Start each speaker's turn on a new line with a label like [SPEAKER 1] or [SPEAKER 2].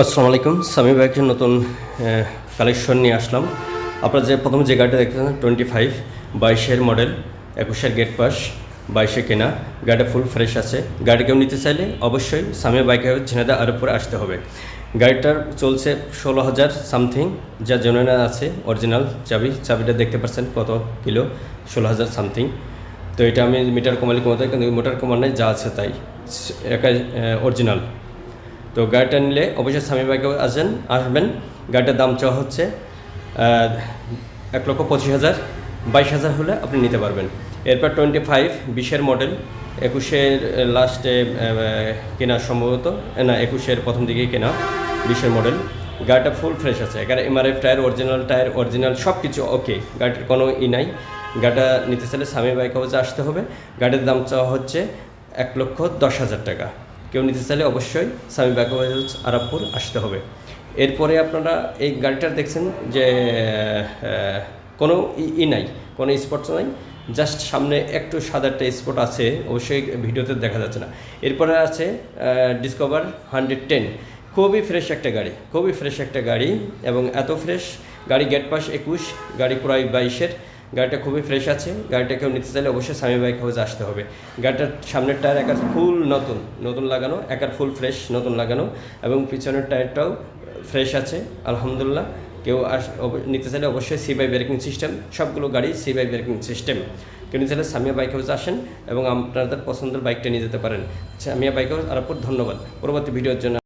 [SPEAKER 1] আসসালামু আলাইকুম। সামি বাইকের নতুন কালেকশন নিয়ে আসলাম। আপনারা প্রথমে যে গাড়িটা দেখতেছেন 25 22-এর মডেল, 21-এর গেট পাস, 22-এ কেনা। গাড়িটা ফুল ফ্রেশ আছে। গাড়ি কেউ নিতে চাইলে অবশ্যই সামি বাইক হাউস ঝিনাইদহ আরবপুরে আসতে হবে। গাড়িটার চলছে 16,000 সামথিং, যা জেনুইন আছে, অরিজিনাল। চাবিটা দেখতে পাচ্ছেন কত কিলো, 16,000 সামথিং। তো এটা আমি মিটার কমালে কমাতে, কিন্তু মিটার কমান নাই, যা আছে তাই, একাই অরিজিনাল। তো গাড়িটা নিলে অবশ্যই সামি বাইকে আসবেন। গাড়িটার দাম চাওয়া হচ্ছে 1,25,000। 22,000 হলে আপনি নিতে পারবেন। এরপর 25 20-এর মডেল, 21-এর লাস্টে কেনা সম্ভবত, না 21-এর প্রথম দিকেই কেনা, 20-এর মডেল। গাড়িটা ফুল ফ্রেশ আছে, এখানে MRF টায়ার, অরিজিনাল সব কিছু ওকে। গাড়িটার কোনো নাই। গাড়িটা নিতে চাইলে সামি বাইক হাউসে আসতে হবে। গাড়ির দাম চাওয়া হচ্ছে 1,10,000 টাকা। কেউ নিতে চাইলে অবশ্যই সামি বাইক হাউস আরবপুর আসতে হবে। এরপরে আপনারা এই গাড়িটার দেখছেন যে কোনো নাই, কোনো স্পট নাই, জাস্ট সামনে একটু সাদা একটা স্পট আছে, অবশ্যই ভিডিওতে দেখা যাচ্ছে না। এরপরে আছে ডিসকভার 110, খুবই ফ্রেশ একটা গাড়ি, এবং এত ফ্রেশ গাড়ি, গেট পাস 21, গাড়ি প্রায় 22-এর। গাড়িটা খুবই ফ্রেশ আছে। গাড়িটা কেউ নিতে চাইলে অবশ্যই সামি বাইক হাউসে আসতে হবে। গাড়িটার সামনের টায়ার একার ফুল নতুন লাগানো, একার ফুল ফ্রেশ নতুন লাগানো, এবং পিছনের টায়ারটাও ফ্রেশ আছে আলহামদুলিল্লাহ। কেউ নিতে চাইলে অবশ্যই সি বাই ব্রেকিং সিস্টেম, সবগুলো গাড়ি সি বাই ব্রেকিং সিস্টেম। কেউ নিতে চাইলে সামিয়া বাইক হাউসে আসেন এবং আপনাদের পছন্দের বাইকটা নিয়ে যেতে পারেন। Samia bike house Arabpur. ধন্যবাদ। পরবর্তী ভিডিওর জন্য